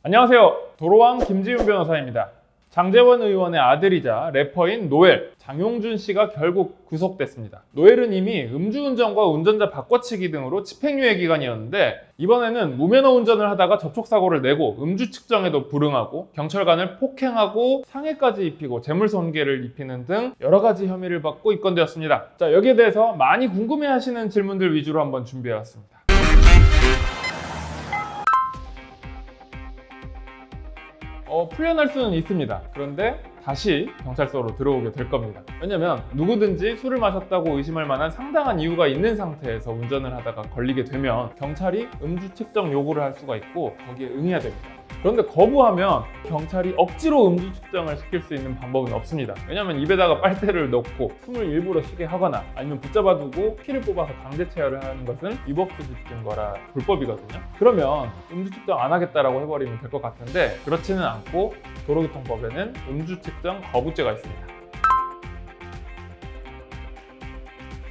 안녕하세요. 도로왕 김지훈 변호사입니다. 장제원 의원의 아들이자 래퍼인 노엘, 장용준 씨가 결국 구속됐습니다. 노엘은 이미 음주운전과 운전자 바꿔치기 등으로 집행유예 기간이었는데 이번에는 무면허 운전을 하다가 접촉사고를 내고 음주 측정에도 불응하고 경찰관을 폭행하고 상해까지 입히고 재물손괴를 입히는 등 여러 가지 혐의를 받고 입건되었습니다. 자, 여기에 대해서 많이 궁금해하시는 질문들 위주로 한번 준비해왔습니다. 풀려날 수는 있습니다. 그런데 다시 경찰서로 들어오게 될 겁니다. 왜냐면 누구든지 술을 마셨다고 의심할 만한 상당한 이유가 있는 상태에서 운전을 하다가 걸리게 되면 경찰이 음주 측정 요구를 할 수가 있고 거기에 응해야 됩니다. 그런데 거부하면 경찰이 억지로 음주 측정을 시킬 수 있는 방법은 없습니다. 왜냐면 입에다가 빨대를 넣고 숨을 일부러 쉬게 하거나 아니면 붙잡아두고 피를 뽑아서 강제 체열을 하는 것은 위법수집 증거라 불법이거든요. 그러면 음주 측정 안 하겠다라고 해버리면 될 것 같은데 그렇지는 않고 도로교통법에는 음주 측정 거부죄가 있습니다.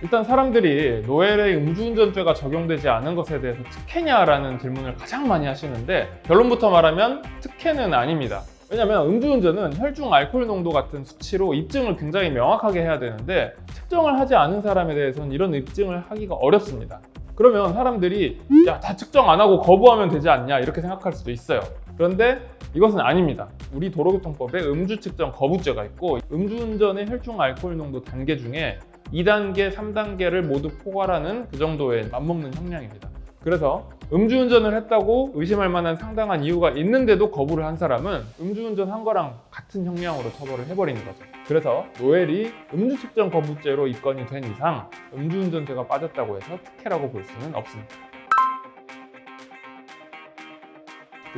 일단 사람들이 노엘의 음주운전죄가 적용되지 않은 것에 대해서 특혜냐라는 질문을 가장 많이 하시는데 결론부터 말하면 특혜는 아닙니다. 왜냐하면 음주운전은 혈중 알코올 농도 같은 수치로 입증을 굉장히 명확하게 해야 되는데 측정을 하지 않은 사람에 대해서는 이런 입증을 하기가 어렵습니다. 그러면 사람들이 야, 다 측정 안 하고 거부하면 되지 않냐 이렇게 생각할 수도 있어요. 그런데 이것은 아닙니다. 우리 도로교통법에 음주 측정 거부죄가 있고 음주운전의 혈중 알코올 농도 단계 중에 2단계, 3단계를 모두 포괄하는 그 정도의 맞먹는 형량입니다. 그래서 음주운전을 했다고 의심할 만한 상당한 이유가 있는데도 거부를 한 사람은 음주운전 한 거랑 같은 형량으로 처벌을 해버리는 거죠. 그래서 노엘이 음주측정 거부죄로 입건이 된 이상 음주운전죄가 빠졌다고 해서 특혜라고 볼 수는 없습니다.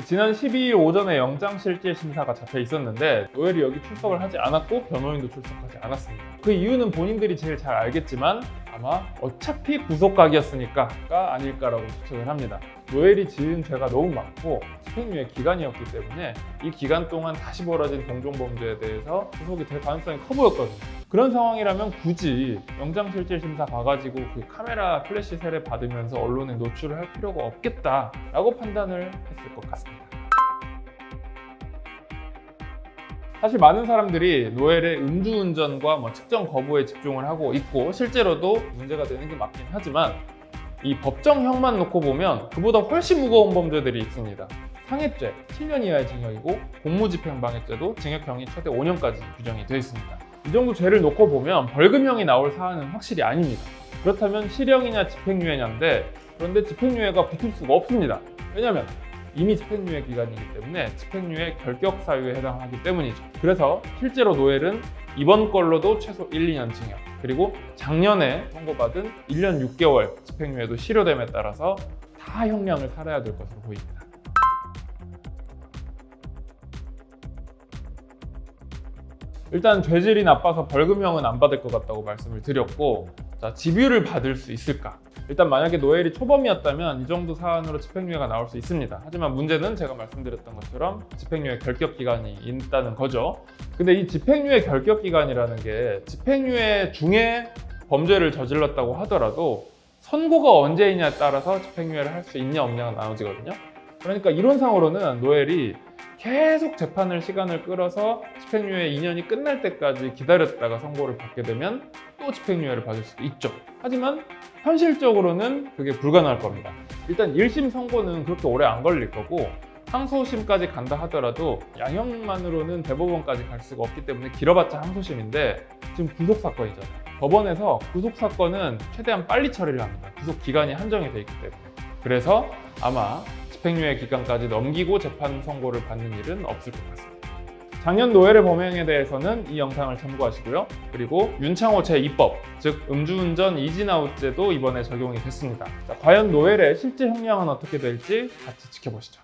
지난 12일 오전에 영장실질심사가 잡혀 있었는데 노엘이 여기 출석을 하지 않았고 변호인도 출석하지 않았습니다. 그 이유는 본인들이 제일 잘 알겠지만 아마 어차피 구속각이었으니까가 아닐까라고 추측을 합니다. 노엘이 지은 죄가 너무 많고 집행유예 기간이었기 때문에 이 기간 동안 다시 벌어진 동종범죄에 대해서 구속이 될 가능성이 커 보였거든요. 그런 상황이라면 굳이 영장실질심사 봐가지고 그 카메라 플래시 세례 받으면서 언론에 노출을 할 필요가 없겠다라고 판단을 했을 것 같습니다. 사실 많은 사람들이 노엘의 음주운전과 측정 거부에 집중을 하고 있고 실제로도 문제가 되는 게 맞긴 하지만 이 법정형만 놓고 보면 그보다 훨씬 무거운 범죄들이 있습니다. 상해죄 7년 이하의 징역이고 공무집행방해죄도 징역형이 최대 5년까지 규정이 되어 있습니다. 이 정도 죄를 놓고 보면 벌금형이 나올 사안은 확실히 아닙니다. 그렇다면 실형이냐 집행유예냐인데 그런데 집행유예가 붙을 수가 없습니다. 왜냐하면 이미 집행유예 기간이기 때문에 집행유예 결격 사유에 해당하기 때문이죠. 그래서 실제로 노엘은 이번 걸로도 최소 1, 2년 징역 그리고 작년에 선고받은 1년 6개월 집행유예도 실효됨에 따라서 다 형량을 살아야 될 것으로 보입니다. 일단 죄질이 나빠서 벌금형은 안 받을 것 같다고 말씀을 드렸고 자, 집유를 받을 수 있을까? 일단 만약에 노엘이 초범이었다면 이 정도 사안으로 집행유예가 나올 수 있습니다. 하지만 문제는 제가 말씀드렸던 것처럼 집행유예 결격 기간이 있다는 거죠. 근데 이 집행유예 결격 기간이라는 게 집행유예 중에 범죄를 저질렀다고 하더라도 선고가 언제이냐에 따라서 집행유예를 할 수 있냐 없냐가 나눠지거든요. 그러니까 이론상으로는 노엘이 계속 재판을 시간을 끌어서 집행유예 2년이 끝날 때까지 기다렸다가 선고를 받게 되면 또 집행유예를 받을 수도 있죠. 하지만 현실적으로는 그게 불가능할 겁니다. 일단 1심 선고는 그렇게 오래 안 걸릴 거고 항소심까지 간다 하더라도 양형만으로는 대법원까지 갈 수가 없기 때문에 길어봤자 항소심인데 지금 구속사건이잖아요. 법원에서 구속사건은 최대한 빨리 처리를 합니다. 구속기간이 한정이 돼 있기 때문에. 그래서 아마 집행유예 기간까지 넘기고 재판 선고를 받는 일은 없을 것 같습니다. 작년 노엘의 범행에 대해서는 이 영상을 참고하시고요. 그리고 윤창호 제2법, 즉 음주운전 이진아웃죄도 이번에 적용이 됐습니다. 자, 과연 노엘의 실제 형량은 어떻게 될지 같이 지켜보시죠.